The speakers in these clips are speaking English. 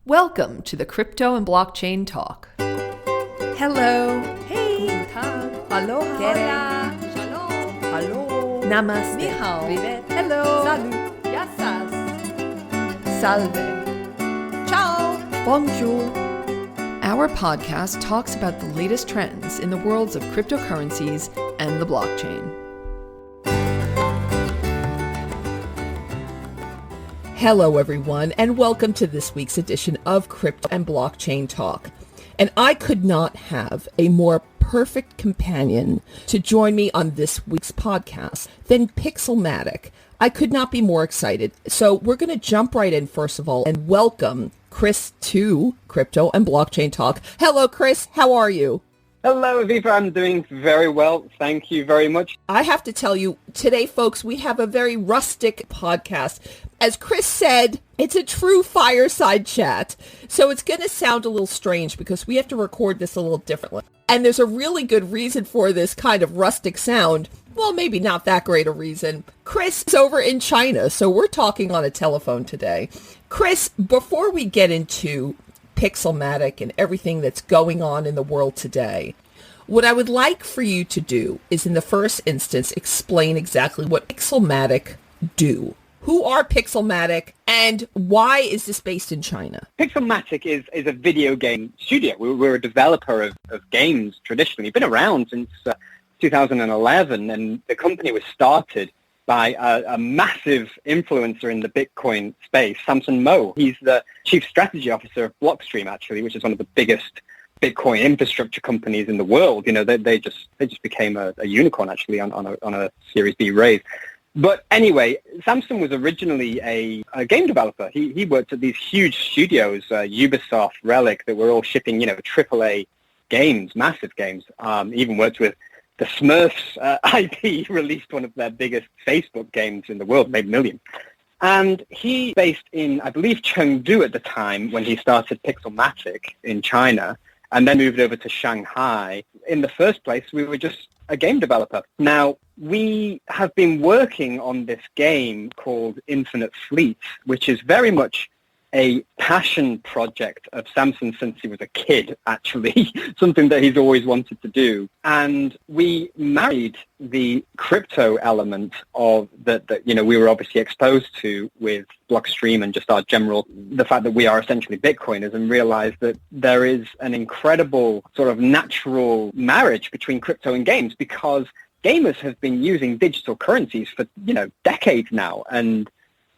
Welcome to the Crypto and Blockchain Talk. Hello. Hey. Guten Tag. Aloha. Hola. Shalom. Hello. Namaste. Ni hao. Privet. Hello. Salut. Yassas. Salve. Ciao. Bonjour. Our podcast talks about the latest trends in the worlds of cryptocurrencies and the blockchain. Hello, everyone, and welcome to this week's edition of Crypto and Blockchain Talk. And I could not have a more perfect companion to join me on this week's podcast than Pixelmatic. I could not be more excited. So we're going to jump right in, first of all, and welcome Chris to Crypto and Blockchain Talk. Hello, Chris. How are you? Hello, Aviva. I'm doing very well. Thank you very much. I have to tell you, today, folks, we have a very rustic podcast. As Chris said, it's a true fireside chat. So it's going to sound a little strange because we have to record this a little differently. And there's a really good reason for this kind of rustic sound. Well, maybe not that great a reason. Chris is over in China, so we're talking on a telephone today. Chris, before we get into Pixelmatic and everything that's going on in the world today, what I would like for you to do is, in the first instance, explain exactly what Pixelmatic do. Who are Pixelmatic, and why is this based in China? Pixelmatic is a video game studio. We're a developer of games traditionally. We've been around since 2011, and the company was started by a massive influencer in the Bitcoin space, Samson Moe. He's the chief strategy officer of Blockstream, actually, which is one of the biggest Bitcoin infrastructure companies in the world. You know, they just became a unicorn, actually, on a Series B raise. But anyway, Samson was originally a game developer. He worked at these huge studios, Ubisoft, Relic, that were all shipping, AAA games, massive games. He even worked with the Smurfs IP, released one of their biggest Facebook games in the world, made millions. And he based in, I believe, Chengdu at the time when he started Pixelmatic in China, and then moved over to Shanghai. In the first place, we were just a game developer. Now, we have been working on this game called Infinite Fleet, which is very much a passion project of Samson since he was a kid, actually, something that he's always wanted to do. And we married the crypto element of that we were obviously exposed to with Blockstream and just our general, the fact that we are essentially Bitcoiners, and realized that there is an incredible sort of natural marriage between crypto and games, because gamers have been using digital currencies for, decades now. And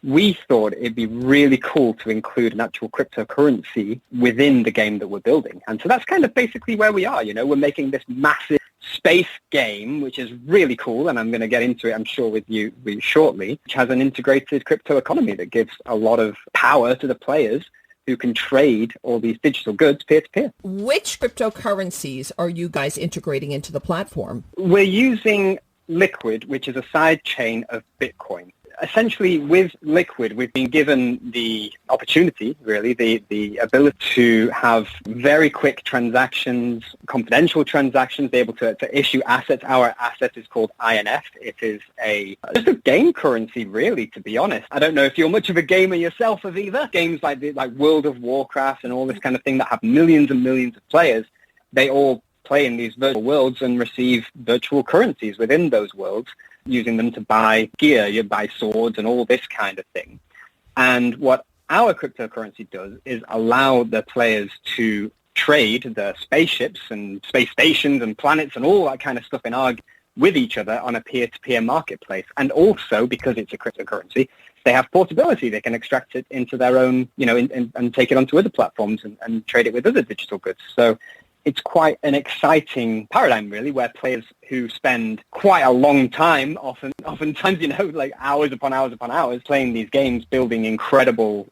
we thought it'd be really cool to include an actual cryptocurrency within the game that we're building. And so that's kind of basically where we are. We're making this massive space game, which is really cool, and I'm going to get into it, I'm sure, with you shortly, which has an integrated crypto economy that gives a lot of power to the players who can trade all these digital goods peer-to-peer. Which cryptocurrencies are you guys integrating into the platform? We're using Liquid, which is a side chain of Bitcoin. Essentially, with Liquid, we've been given the opportunity, really, the ability to have very quick transactions, confidential transactions, be able to issue assets. Our asset is called INF. It is just a game currency, really, to be honest. I don't know if you're much of a gamer yourself, Aviva. Games like World of Warcraft and all this kind of thing that have millions and millions of players, they all play in these virtual worlds and receive virtual currencies within those worlds, using them to buy gear, you buy swords and all this kind of thing. And what our cryptocurrency does is allow the players to trade the spaceships and space stations and planets and all that kind of stuff with each other on a peer-to-peer marketplace. And also, because it's a cryptocurrency, they have portability. They can extract it into their own, and take it onto other platforms and trade it with other digital goods. So it's quite an exciting paradigm, really, where players who spend quite a long time, oftentimes, hours upon hours upon hours playing these games, building incredible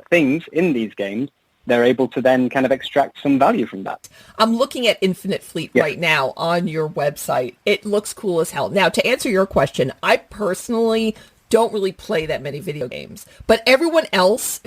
things in these games, they're able to then kind of extract some value from that. I'm looking at Infinite Fleet right now on your website. It looks cool as hell. Now, to answer your question, I personally don't really play that many video games, but everyone else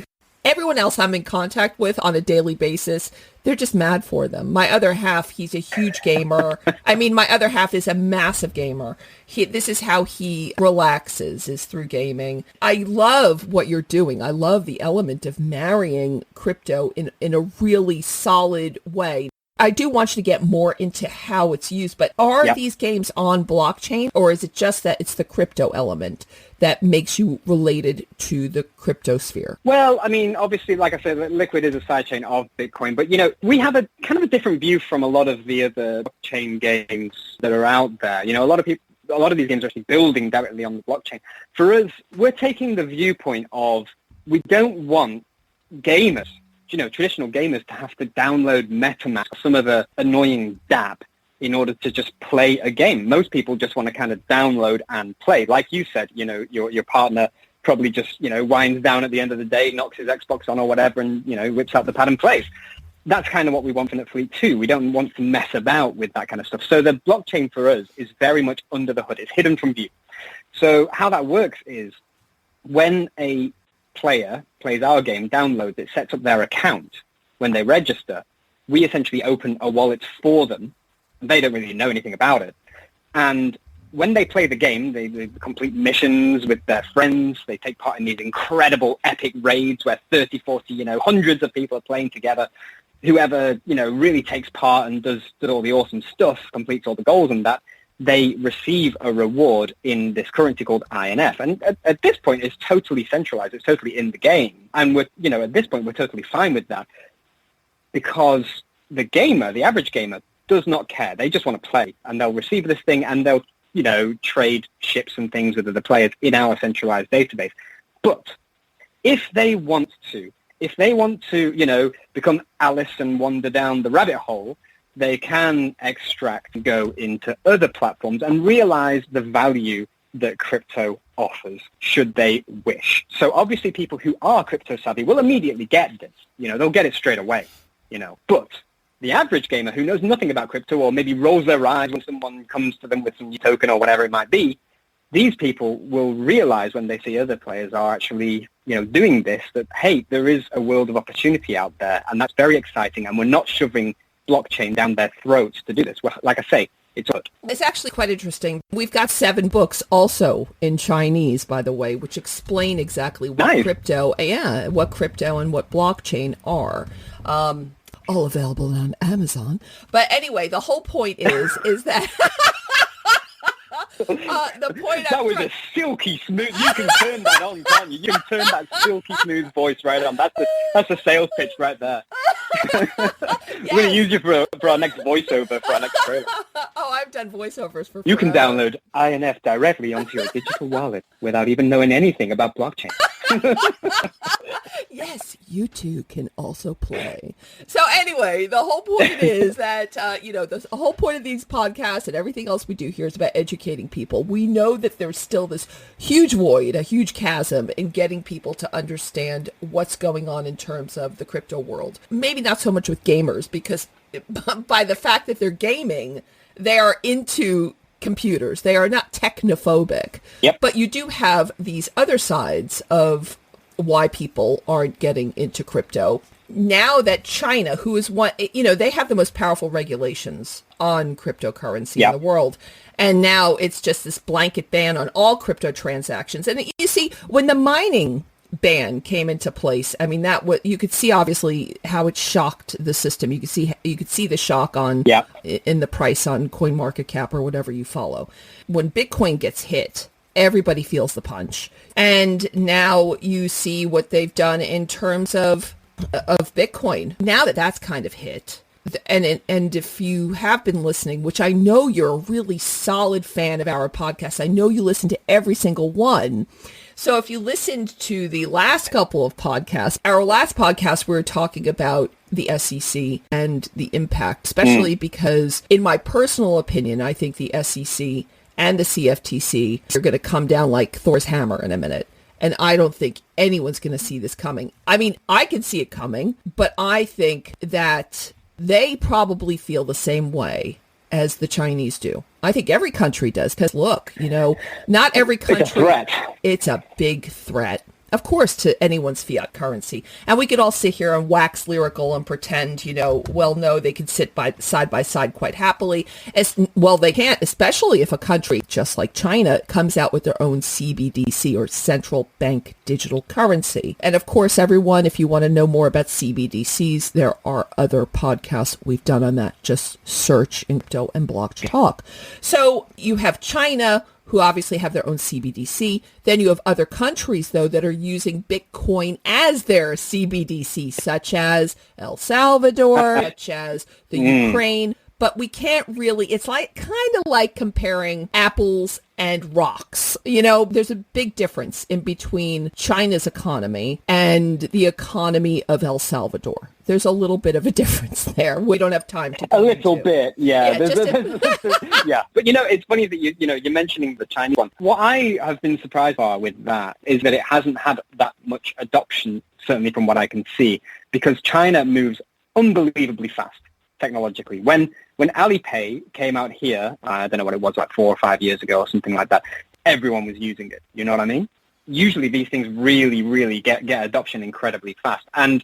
Everyone else I'm in contact with on a daily basis, they're just mad for them. My other half, he's a huge gamer. I mean, my other half is a massive gamer. This is how he relaxes, is through gaming. I love what you're doing. I love the element of marrying crypto in a really solid way. I do want you to get more into how it's used, but are these games on blockchain, or is it just that it's the crypto element that makes you related to the crypto sphere? Well, I mean, obviously, like I said, Liquid is a sidechain of Bitcoin, but, we have a kind of a different view from a lot of the other blockchain games that are out there. A lot of these games are actually building directly on the blockchain. For us, we're taking the viewpoint of we don't want gamers, traditional gamers, to have to download MetaMask or some other annoying dApp in order to just play a game. Most people just want to kind of download and play. Like you said, your partner probably just, winds down at the end of the day, knocks his Xbox on or whatever, and, whips out the pad and plays. That's kind of what we want from Netflix too. We don't want to mess about with that kind of stuff. So the blockchain for us is very much under the hood. It's hidden from view. So how that works is when a player plays our game, downloads it, sets up their account, when they register, we essentially open a wallet for them. They don't really know anything about it. And when they play the game, they complete missions with their friends. They take part in these incredible epic raids where 30, 40, hundreds of people are playing together. Whoever, really takes part and does all the awesome stuff, completes all the goals and that, they receive a reward in this currency called INF. And at this point, it's totally centralized. It's totally in the game. And at this point, we're totally fine with that because the average gamer, does not care. They just want to play, and they'll receive this thing, and they'll, trade ships and things with other players in our centralized database. But if they want to, become Alice and wander down the rabbit hole, they can extract and go into other platforms and realize the value that crypto offers, should they wish. So obviously people who are crypto savvy will immediately get this. They'll get it straight away, But the average gamer who knows nothing about crypto, or maybe rolls their eyes when someone comes to them with some new token or whatever it might be, these people will realize when they see other players are actually, doing this, that, hey, there is a world of opportunity out there, and that's very exciting, and we're not shoving blockchain down their throats to do this. Well, like I say, it's good. It's actually quite interesting. We've got 7 books also in Chinese, by the way, which explain exactly what crypto and what blockchain are. All available on Amazon. But anyway, the whole point is that the point that was a silky smooth. You can turn that on, can't you? You can turn that silky smooth voice right on. That's the sales pitch right there. Yes. We're going to use you for our next voiceover for our next trailer. Oh, I've done voiceovers for. You can download INF directly onto your digital wallet without even knowing anything about blockchain. Yes, you too can also play. So anyway, the whole point is that, the whole point of these podcasts and everything else we do here is about educating people. We know that there's still this huge void, a huge chasm in getting people to understand what's going on in terms of the crypto world. Maybe not so much with gamers, because by the fact that they're gaming, they are into computers. They are not technophobic. Yep. But you do have these other sides of why people aren't getting into crypto. Now that China, who is one, they have the most powerful regulations on cryptocurrency in the world. And now it's just this blanket ban on all crypto transactions. And you see, when the mining ban came into place, I mean, you could see obviously how it shocked the system. You could see the shock in the price on CoinMarketCap or whatever you follow. When Bitcoin gets hit, everybody feels the punch. And now you see what they've done in terms of Bitcoin. Now that that's kind of hit, and if you have been listening, which I know you're a really solid fan of our podcast, I know you listen to every single one. So if you listened to the last couple of podcasts, our last podcast, we were talking about the SEC and the impact, especially because in my personal opinion, I think the SEC and the CFTC are going to come down like Thor's hammer in a minute. And I don't think anyone's going to see this coming. I mean, I can see it coming, but I think that they probably feel the same way as the Chinese do. I think every country does, because look, not every country. It's a threat. It's a big threat. of course, to anyone's fiat currency. And we could all sit here and wax lyrical and pretend, well, no, they can sit side by side quite happily. As well, they can't, especially if a country just like China comes out with their own CBDC or central bank digital currency. And of course, everyone, if you want to know more about CBDCs, there are other podcasts we've done on that. Just search in crypto and blockchain talk. So you have China, who obviously have their own CBDC. Then you have other countries, though, that are using Bitcoin as their CBDC, such as El Salvador, such as the Ukraine. But we can't really, it's like kind of like comparing apples and rocks. There's a big difference in between China's economy and the economy of El Salvador. There's a little bit of a difference there. We don't have time to go a little into. bit, yeah. Yeah, But it's funny that you're mentioning the Chinese one. What I have been surprised by with that is that it hasn't had that much adoption, certainly from what I can see, because China moves unbelievably fast technologically. When Alipay came out here, I don't know what it was, like 4 or 5 years ago or something like that, everyone was using it. You know what I mean? Usually these things really, really get adoption incredibly fast. And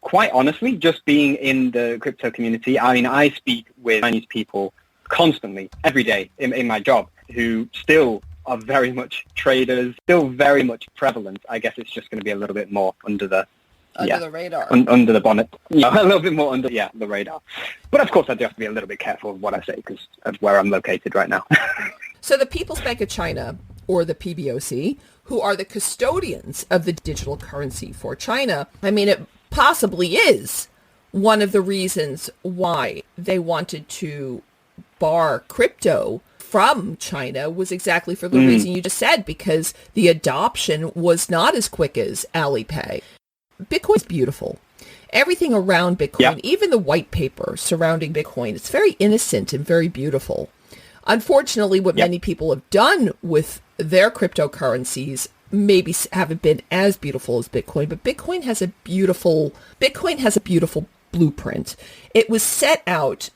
quite honestly, just being in the crypto community, I speak with Chinese people constantly, every day in my job, who still are very much traders, still very much prevalent. I guess it's just going to be a little bit more under the radar. Under the bonnet. Yeah, a little bit more under the radar. But of course, I do have to be a little bit careful of what I say because of where I'm located right now. So the People's Bank of China, or the PBOC, who are the custodians of the digital currency for China, it possibly is one of the reasons why they wanted to bar crypto from China was exactly for the reason you just said, because the adoption was not as quick as Alipay. Bitcoin is beautiful. Everything around Bitcoin, even the white paper surrounding Bitcoin, it's very innocent and very beautiful. Unfortunately, what many people have done with their cryptocurrencies maybe haven't been as beautiful as Bitcoin, but Bitcoin has a beautiful blueprint. It was set out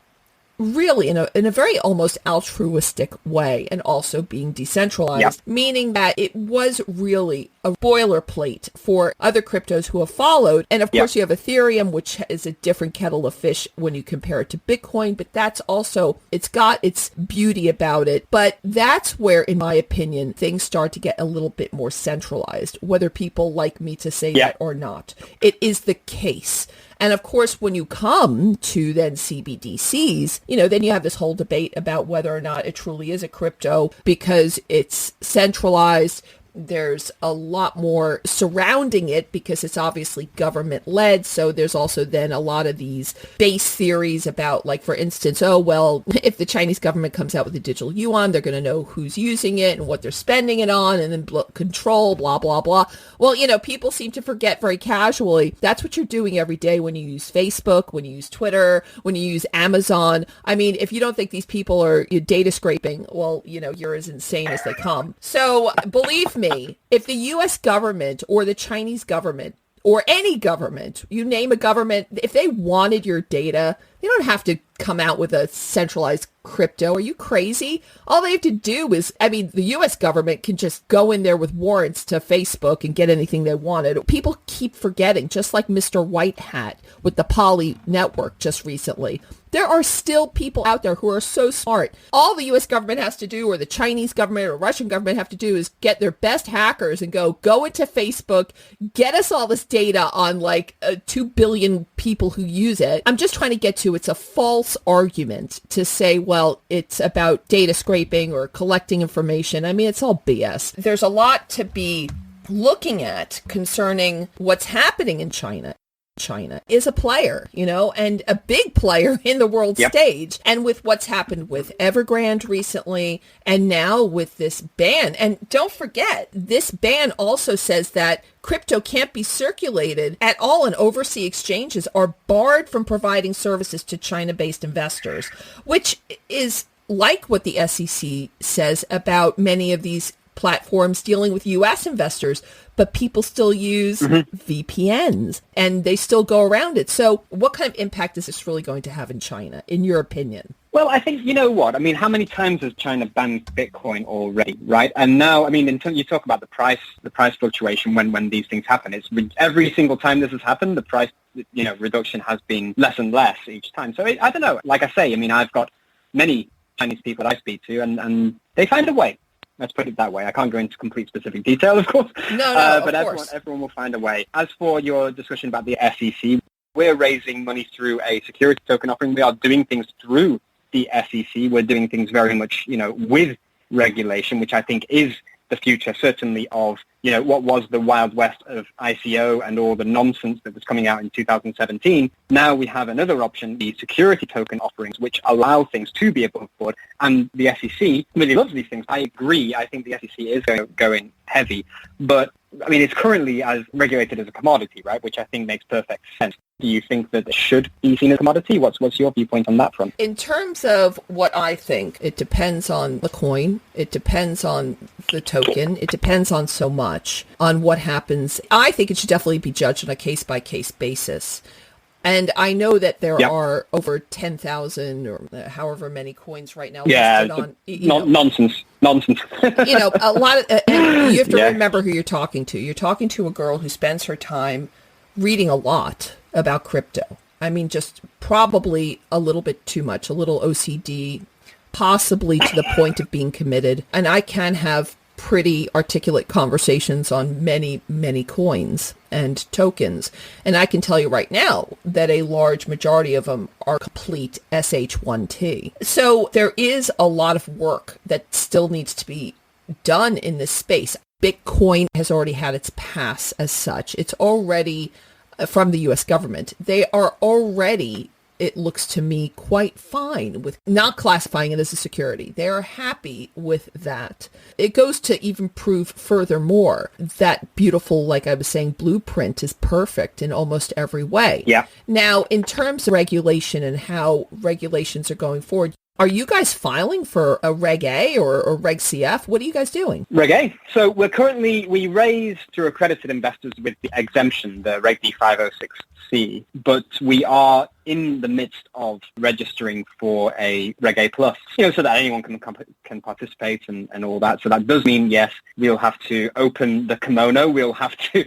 really in a very almost altruistic way, and also being decentralized, meaning that it was really a boilerplate for other cryptos who have followed. And of course you have Ethereum, which is a different kettle of fish when you compare it to Bitcoin, but that's also, it's got its beauty about it. But that's where, in my opinion, things start to get a little bit more centralized, whether people like me to say that or not. It is the case. And of course, when you come to then CBDCs, then you have this whole debate about whether or not it truly is a crypto because it's centralized. There's a lot more surrounding it because it's obviously government led. So there's also then a lot of these base theories about, like, for instance, if the Chinese government comes out with a digital yuan, they're going to know who's using it and what they're spending it on, and then control, blah, blah, blah. Well, people seem to forget very casually. That's what you're doing every day when you use Facebook, when you use Twitter, when you use Amazon. If you don't think these people are data scraping, well, you're as insane as they come. So believe me, if the U.S. government or the Chinese government or any government, you name a government, if they wanted your data, they don't have to come out with a centralized crypto. Are you crazy? All they have to do is, the U.S. government can just go in there with warrants to Facebook and get anything they wanted. People keep forgetting, just like Mr. White Hat with the Poly network just recently. There are still people out there who are so smart. All the U.S. government has to do, or the Chinese government or Russian government have to do, is get their best hackers and go into Facebook, get us all this data on 2 billion people who use it. I'm just trying to get to, it's a false argument to say, well, it's about data scraping or collecting information. It's all BS. There's a lot to be looking at concerning what's happening in China. China is a player, and a big player in the world stage. And with what's happened with Evergrande recently, and now with this ban. And don't forget, this ban also says that crypto can't be circulated at all, and overseas exchanges are barred from providing services to China-based investors, which is like what the SEC says about many of these platforms dealing with U.S. investors, but people still use VPNs and they still go around it. So what kind of impact is this really going to have in China, in your opinion? Well, I think, you know what? I mean, how many times has China banned Bitcoin already, right? And now, I mean, until you talk about the price fluctuation when these things happen, it's every single time this has happened, the price, reduction has been less and less each time. So I don't know. Like I say, I mean, I've got many Chinese people that I speak to, and they find a way. Let's put it that way. I can't go into complete specific detail, of course. But everyone will find a way. As for your discussion about the SEC, we're raising money through a security token offering. We are doing things through the SEC. We're doing things very much, with regulation, which I think is the future, certainly, of, what was the Wild West of ICO and all the nonsense that was coming out in 2017. Now we have another option, the security token offerings, which allow things to be above board. And the SEC really loves these things. I agree. I think the SEC is going heavy. But, I mean, it's currently as regulated as a commodity, right, which I think makes perfect sense. Do you think that it should be seen as a commodity? What's your viewpoint on that front? In terms of what I think, it depends on the coin. It depends on the token. It depends on so much, on what happens. I think it should definitely be judged on a case-by-case basis. And I know that there are over 10,000 or however many coins right now listed on. Nonsense. A lot of, and you have to remember who you're talking to. You're talking to a girl who spends her time reading a lot about crypto. I mean, just probably a little bit too much, a little OCD, possibly to the point of being committed. And I can have pretty articulate conversations on many, many coins and tokens. And I can tell you right now that a large majority of them are complete SH1T. So there is a lot of work that still needs to be done in this space. Bitcoin has already had its pass as such. It's already from the U.S. government. They are already, it looks to me, quite fine with not classifying it as a security. They are happy with that. It goes to even prove furthermore that beautiful, like I was saying, blueprint is perfect in almost every way. Yeah. Now, in terms of regulation and how regulations are going forward, are you guys filing for a Reg A or Reg CF? What are you guys doing? Reg A. So we raised through accredited investors with the exemption, the Reg D 506C, but we are in the midst of registering for a Reg A plus, so that anyone can participate and all that. So that does mean, yes, we'll have to open the kimono. We'll have to,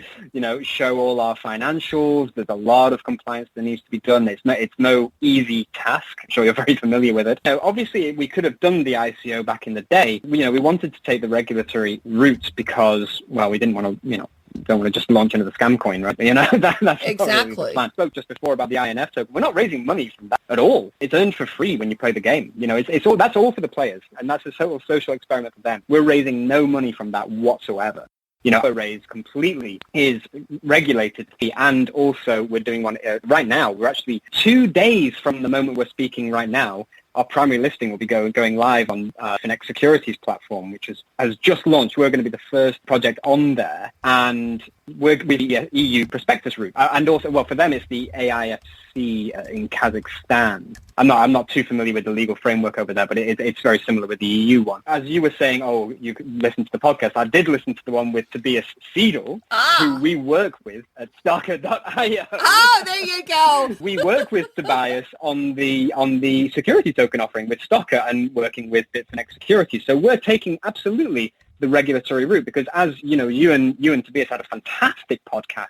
show all our financials. There's a lot of compliance that needs to be done. It's no easy task. I'm sure you're very familiar with it. Obviously, we could have done the ICO back in the day. We wanted to take the regulatory route because, well, we didn't want to, don't want to just launch into the scam coin, right? That's exactly really the plan. I spoke just before about the INF token. We're not raising money from that at all. It's earned for free when you play the game. It's all, that's all for the players, and that's a total social experiment for them. We're raising no money from that whatsoever. Raise completely is regulated fee, and also we're doing one right now. We're actually 2 days from the moment we're speaking right now. Our primary listing will be going live on Finex Securities platform, which has just launched. We're going to be the first project on there, and we're going to be the EU prospectus route. And also, well, for them, it's the AIFC in Kazakhstan. I'm not too familiar with the legal framework over there, but it's very similar with the EU one. As you were saying, you could listen to the podcast. I did listen to the one with Tobias Seidel, who we work with at Starker.io. Oh, there you go. We work with Tobias on the security token offering with Stocker and working with Bitfinex Securities. So we're taking absolutely the regulatory route because, as you and Tobias had a fantastic podcast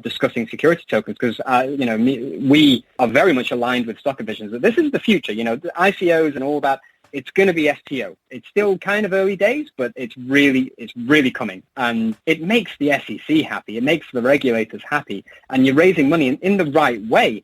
discussing security tokens because, we are very much aligned with Stocker visions that this is the future. The ICOs and all that, it's going to be STO. It's still kind of early days, but it's really coming. And it makes the SEC happy. It makes the regulators happy. And you're raising money in the right way.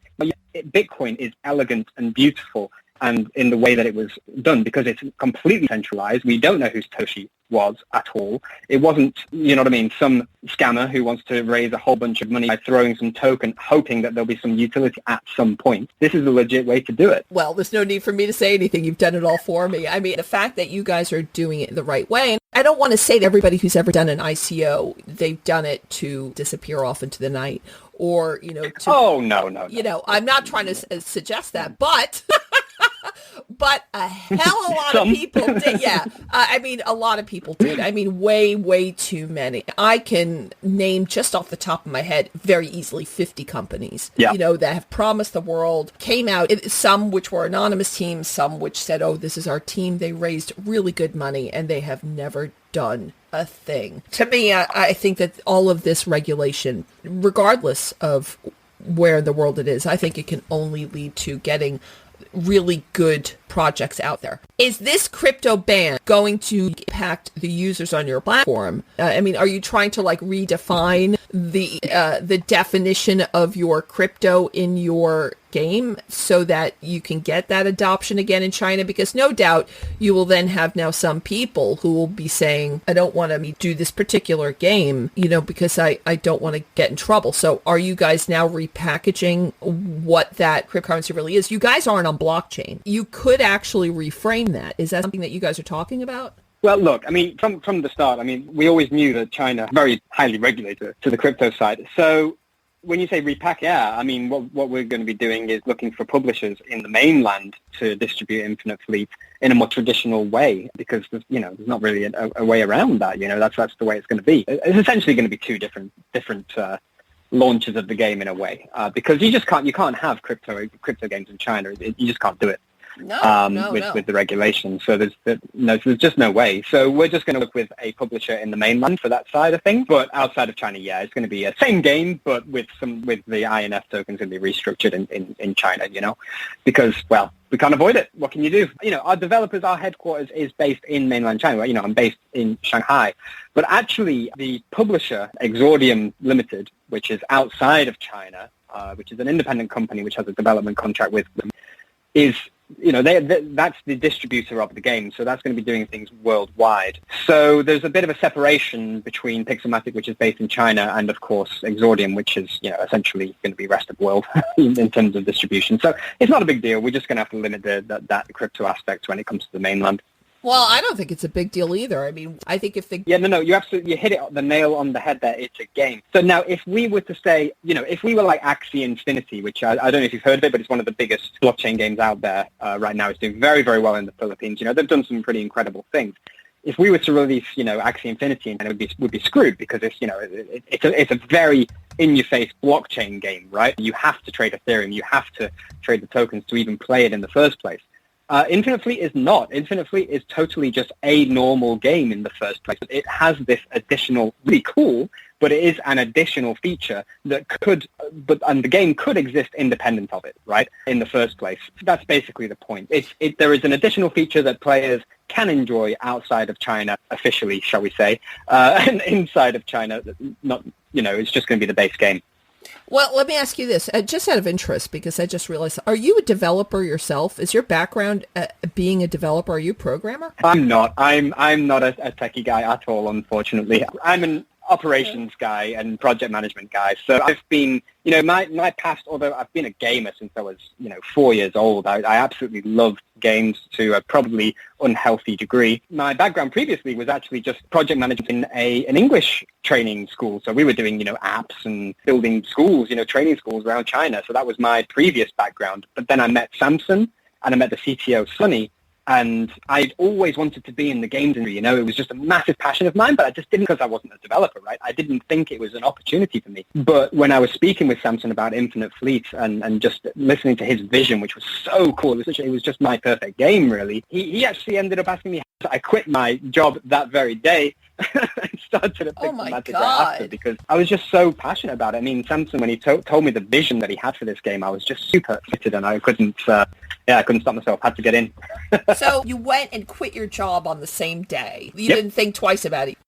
Bitcoin is elegant and beautiful and in the way that it was done because it's completely centralized. We don't know who Satoshi was at all. It wasn't, some scammer who wants to raise a whole bunch of money by throwing some token, hoping that there'll be some utility at some point. This is a legit way to do it. Well, there's no need for me to say anything. You've done it all for me. I mean, the fact that you guys are doing it the right way, and I don't want to say that everybody who's ever done an ICO, they've done it to disappear off into the night or, Oh, no. I'm not trying to suggest that, but... But a hell of a lot of people did. Yeah. I mean, a lot of people did. I mean, way, way too many. I can name just off the top of my head very easily 50 companies, that have promised the world, came out, some which were anonymous teams, some which said, oh, this is our team. They raised really good money and they have never done a thing. To me, I think that all of this regulation, regardless of where in the world it is, I think it can only lead to getting really good projects out there. Is this crypto ban going to impact the users on your platform? I mean, are you trying to redefine the definition of your crypto in your game so that you can get that adoption again in China? Because no doubt you will then have now some people who will be saying, I don't want to do this particular game, because I don't want to get in trouble. So are you guys now repackaging what that cryptocurrency really is? You guys aren't on blockchain. You could actually reframe that. Is that something that you guys are talking about? Well, look, I mean, from the start, I mean, we always knew that China is very highly regulated to the crypto side. So when you say repack, I mean, what we're going to be doing is looking for publishers in the mainland to distribute Infinite Fleet in a more traditional way, because there's not really a way around that. That's the way it's going to be. It's essentially going to be two different launches of the game in a way, because you can't have crypto games in China. You just can't do it. With the regulation. So there's just no way. So we're just going to work with a publisher in the mainland for that side of things. But outside of China, it's going to be a same game, but with the INF tokens going to be restructured in China, because, well, we can't avoid it. What can you do? Our headquarters is based in mainland China. I'm based in Shanghai. But actually, the publisher, Exordium Limited, which is outside of China, which is an independent company which has a development contract with them, is that's the distributor of the game, so that's going to be doing things worldwide. So there's a bit of a separation between Pixelmatic, which is based in China, and of course Exordium, which is essentially going to be rest of the world in terms of distribution. So it's not a big deal. We're just going to have to limit that crypto aspect when it comes to the mainland. Well, I don't think it's a big deal either. I mean, I think if you hit it the nail on the head there. It's a game. So now, if we were to say, if we were like Axie Infinity, which I don't know if you've heard of it, but it's one of the biggest blockchain games out there right now. It's doing very, very well in the Philippines. They've done some pretty incredible things. If we were to release, Axie Infinity, and it would be screwed, because it's a very in-your-face blockchain game, right? You have to trade Ethereum. You have to trade the tokens to even play it in the first place. Infinite Fleet is not. Infinite Fleet is totally just a normal game in the first place. It has this additional, really cool, but it is an additional feature that and the game could exist independent of it, right, in the first place. That's basically the point. There is an additional feature that players can enjoy outside of China, officially, shall we say, and inside of China, it's just going to be the base game. Well, let me ask you this, just out of interest, because I just realized, are you a developer yourself? Is your background being a developer? Are you a programmer? I'm not. I'm not a techie guy at all, unfortunately. I'm an operations guy and project management guy. So I've been, my past, although I've been a gamer since I was, 4 years old, I absolutely loved games to a probably unhealthy degree. My background previously was actually just project management in an English training school. So we were doing, apps and building schools, training schools around China. So that was my previous background. But then I met Samson and I met the CTO, Sunny. And I'd always wanted to be in the games industry, it was just a massive passion of mine, but I just didn't, because I wasn't a developer, right? I didn't think it was an opportunity for me. But when I was speaking with Samson about Infinite Fleet and just listening to his vision, which was so cool, it was just my perfect game, really. He actually ended up asking me, I quit my job that very day and started at Pixelmatic right after, because I was just so passionate about it. I mean, Samson, when he told me the vision that he had for this game, I was just super excited, and I couldn't stop myself. Had to get in. So you went and quit your job on the same day. You didn't think twice about it.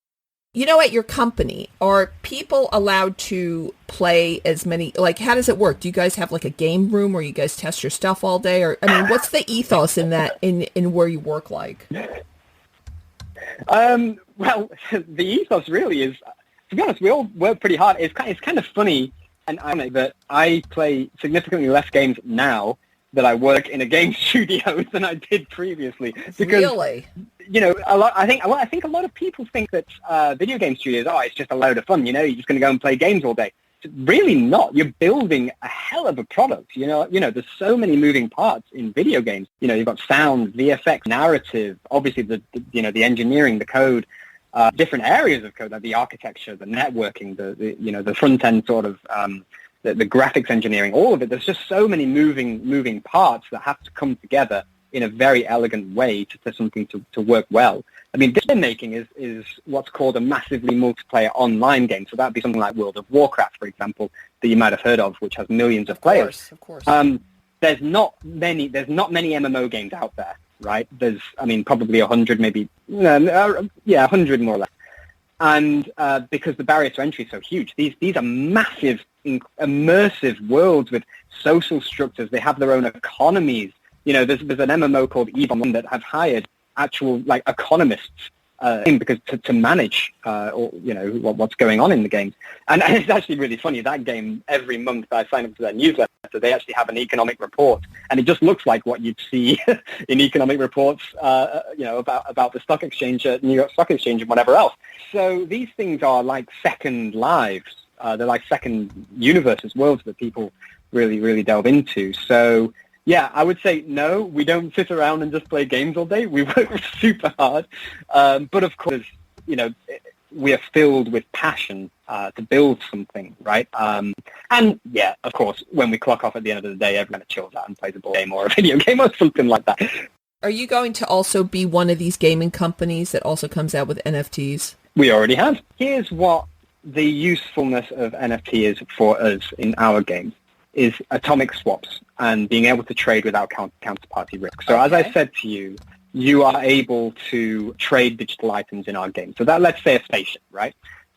At your company, are people allowed to play as many, how does it work? Do you guys have a game room where you guys test your stuff all day? Or, what's the ethos in that, in where you work like? Well, the ethos really is, to be honest, we all work pretty hard. It's kind of funny and ironic that I play significantly less games now that I work in a game studio than I did previously. Because, really? I think a lot of people think that video game studios, it's just a load of fun. You're just going to go and play games all day. really not. You're building a hell of a product. There's so many moving parts in video games. You've got sound, VFX, narrative, obviously the engineering, the code, different areas of code, like the architecture, the networking, the front end sort of, the graphics engineering, all of it. There's just so many moving parts that have to come together in a very elegant way for something to work well. I mean, this they're making is what's called a massively multiplayer online game. So that'd be something like World of Warcraft, for example, that you might have heard of, which has millions of players. Of course. There's not many MMO games out there, right? There's, probably 100, maybe, 100 more or less. And because the barrier to entry is so huge, these are massive, immersive worlds with social structures. They have their own economies. There's an MMO called Aviva Ounap that have hired actual economists because to manage what's going on in the games. And it's actually really funny. That game, every month I sign up to their newsletter, they actually have an economic report, and it just looks like what you'd see in economic reports, about the stock exchange, New York Stock Exchange, and whatever else. So these things are like second lives. They're like second universes, worlds that people really, really delve into. So yeah, I would say no, we don't sit around and just play games all day. We work super hard. But of course, we are filled with passion to build something, right? And yeah, of course, when we clock off at the end of the day, everyone chills out and plays a board game or a video game or something like that. Are you going to also be one of these gaming companies that also comes out with NFTs? We already have. Here's what the usefulness of NFT is for us in our games, is atomic swaps and being able to trade without counterparty risk. So as I said to you, you are able to trade digital items in our game. So that, let's say a spaceship, right?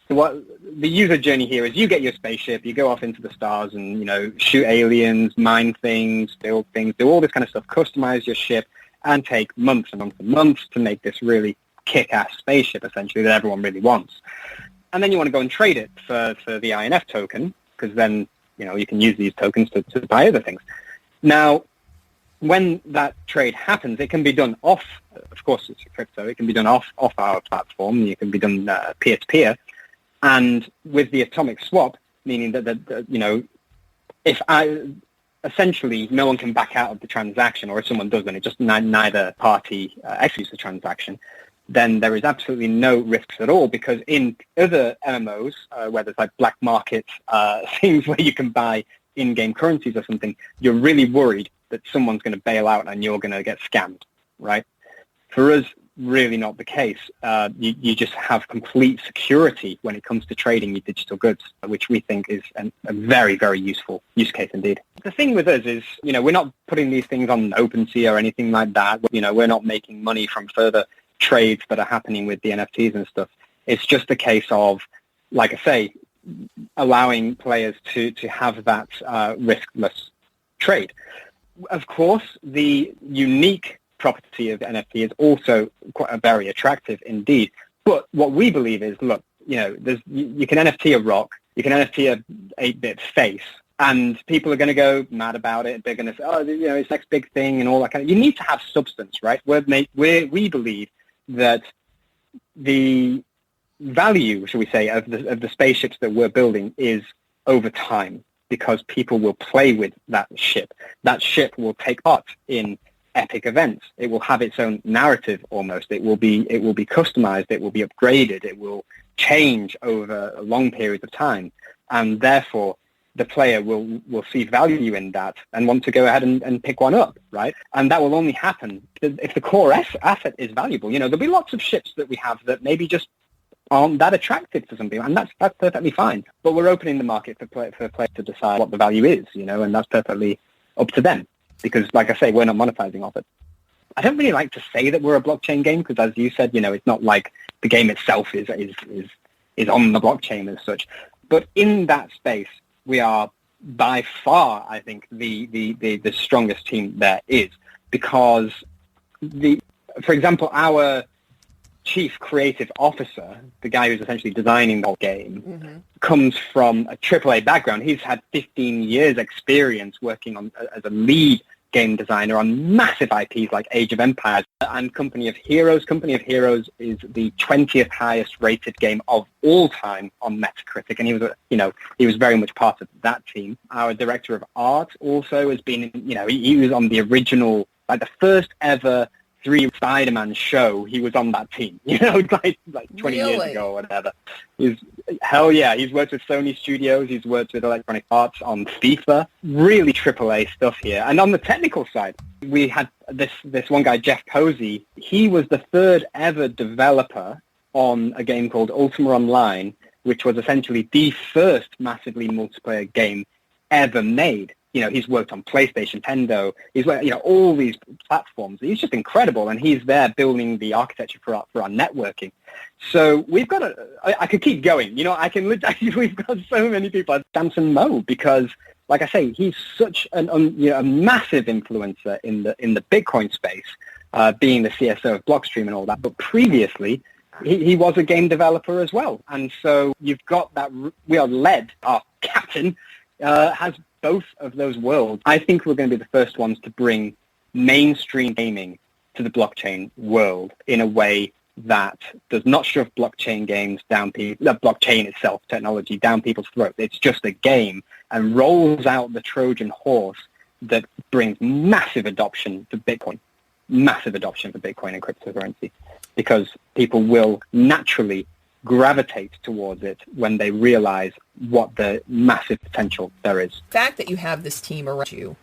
So what the user journey here is, you get your spaceship, you go off into the stars and, shoot aliens, mine things, build things, do all this kind of stuff, customize your ship, and take months and months and months to make this really kick-ass spaceship, essentially, that everyone really wants. And then you want to go and trade it for the INF token, because then, you can use these tokens to buy other things. Now, when that trade happens, it can be done off, of course it's a crypto, it can be done off our platform, it can be done peer-to-peer, and with the atomic swap, meaning that essentially no one can back out of the transaction, or if someone does, then it just neither party executes the transaction, then there is absolutely no risks at all, because in other MMOs, where there's like black market things where you can buy in-game currencies or something, you're really worried that someone's going to bail out and you're going to get scammed, right? For us, really not the case. You just have complete security when it comes to trading your digital goods, which we think is a very, very useful use case indeed. The thing with us is, we're not putting these things on OpenSea or anything like that. We're not making money from further trades that are happening with the NFTs and stuff. It's just a case of, like I say, allowing players to have that riskless trade. Of course, the unique property of NFT is also quite very attractive indeed. But what we believe is, look, you can NFT a rock, you can NFT a 8-bit face, and people are going to go mad about it. They're going to say, it's next big thing and all that kind of. You need to have substance, right? We believe that the value, shall we say, of the spaceships that we're building is over time, because people will play with that ship. That ship will take part in epic events. It will have its own narrative almost. It will be customized. It will be upgraded. It will change over long periods of time, and therefore the player will see value in that and want to go ahead and pick one up, right? And that will only happen if the core asset is valuable. There'll be lots of ships that we have that maybe just aren't that attractive to some people, and that's perfectly fine. But we're opening the market for players to decide what the value is, and that's perfectly up to them. Because, like I say, we're not monetizing off it. I don't really like to say that we're a blockchain game, because, as you said, it's not like the game itself is on the blockchain as such. But in that space, we are by far, I think, the strongest team there is, because for example, our chief creative officer, the guy who's essentially designing the whole game, comes from a AAA background. He's had 15 years experience working as a lead game designer on massive IPs like Age of Empires and Company of Heroes. Company of Heroes is the 20th highest rated game of all time on Metacritic, and he was very much part of that team. Our director of art also has been, he was on the original, like the first ever 3 Spider-Man show. He was on that team, like 20 years ago or whatever. Hell yeah, he's worked with Sony Studios, he's worked with Electronic Arts on FIFA, really AAA stuff here. And on the technical side, we had this one guy, Jeff Posey. He was the 3rd ever developer on a game called Ultima Online, which was essentially the first massively multiplayer game ever made. He's worked on PlayStation, Nintendo, he's worked, all these platforms. He's just incredible, and he's there building the architecture for our networking. So we've got I could keep going. We've got so many people. Samson Moe, because, like I say, he's such a massive influencer in the Bitcoin space, being the CSO of Blockstream and all that. But previously, he was a game developer as well. And so you've got that. We are led. Our captain has both of those worlds. I think we're going to be the first ones to bring mainstream gaming to the blockchain world in a way that does not shove blockchain games down blockchain itself, technology, down people's throats. It's just a game, and rolls out the Trojan horse that brings massive adoption for Bitcoin and cryptocurrency, because people will naturally gravitate towards it when they realize what the massive potential there is. The fact that you have this team around you,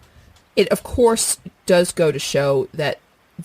it of course does go to show that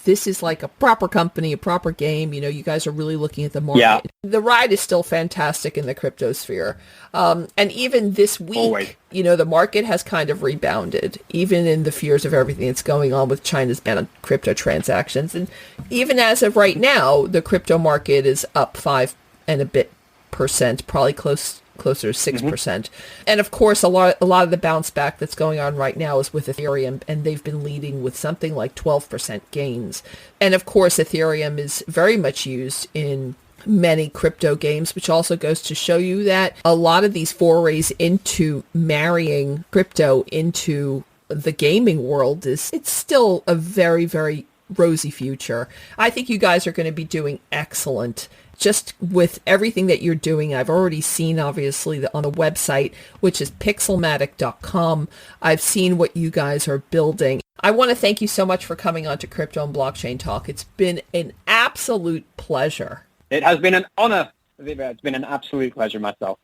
this is like a proper company, a proper game. You guys are really looking at the market. Yeah. The ride is still fantastic in the crypto sphere. And even this week, Always. The market has kind of rebounded, even in the fears of everything that's going on with China's ban on crypto transactions. And even as of right now, the crypto market is up 5 and a bit percent, probably closer to 6%. And of course, a lot of the bounce back that's going on right now is with Ethereum, and they've been leading with something like 12% gains. And of course, Ethereum is very much used in many crypto games, which also goes to show you that a lot of these forays into marrying crypto into the gaming world it's still a very, very rosy future. I think you guys are going to be doing excellent. Just with everything that you're doing, I've already seen, obviously, on the website, which is pixelmatic.com. I've seen what you guys are building. I want to thank you so much for coming on to Crypto and Blockchain Talk. It's been an absolute pleasure. It has been an honor, Aviva. It's been an absolute pleasure myself.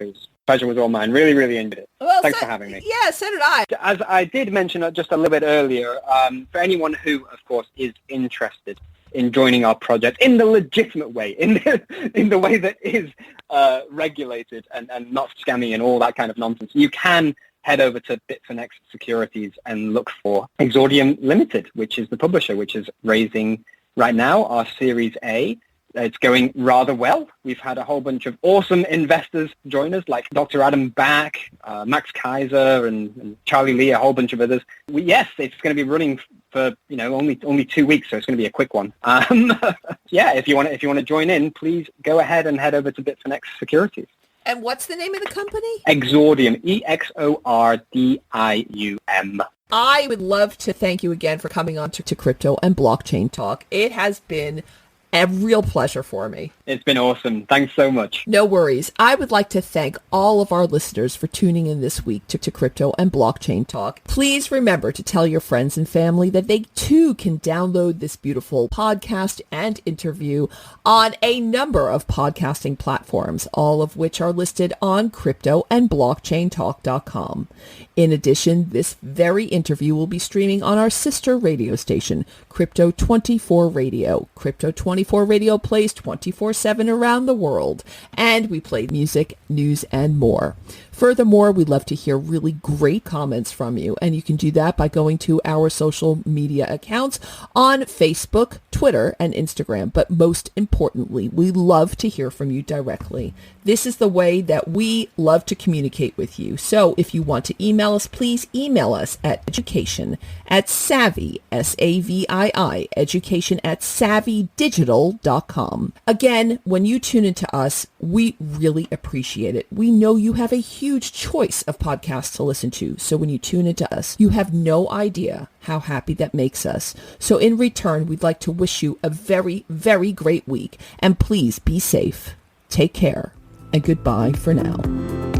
Pleasure was all mine. Really, really enjoyed it. Well, Thanks for having me. Yeah, so did I. As I did mention just a little bit earlier, for anyone who, of course, is interested in joining our project in the legitimate way, in the way that is regulated and not scammy and all that kind of nonsense, you can head over to Bitfinex Securities and look for Exordium Limited, which is the publisher, which is raising right now our Series A. It's going rather well. We've had a whole bunch of awesome investors join us, like Dr. Adam Back, Max Kaiser, and Charlie Lee, a whole bunch of others. Yes, it's going to be running for only 2 weeks, so it's going to be a quick one. Yeah, if you want to join in, please go ahead and head over to Bitfinex Securities. And what's the name of the company? Exordium, Exordium. I would love to thank you again for coming on to Crypto and Blockchain Talk. It has been a real pleasure for me. It's been awesome. Thanks so much. No worries. I would like to thank all of our listeners for tuning in this week to Crypto and Blockchain Talk. Please remember to tell your friends and family that they too can download this beautiful podcast and interview on a number of podcasting platforms, all of which are listed on cryptoandblockchaintalk.com. In addition, this very interview will be streaming on our sister radio station, Crypto 24 Radio. Crypto 24 Radio plays 24/7 around the world, and we play music, news, and more. Furthermore, we'd love to hear really great comments from you, and you can do that by going to our social media accounts on Facebook, Twitter, and Instagram. But most importantly, we love to hear from you directly. This is the way that we love to communicate with you. So if you want to email us, please email us at education@savvy, S-A-V-I-I, education@savvydigital.com. capital.com. Again, when you tune into us, we really appreciate it. We know you have a huge choice of podcasts to listen to. So when you tune into us, you have no idea how happy that makes us. So in return, we'd like to wish you a very, very great week. And please be safe, take care, and goodbye for now.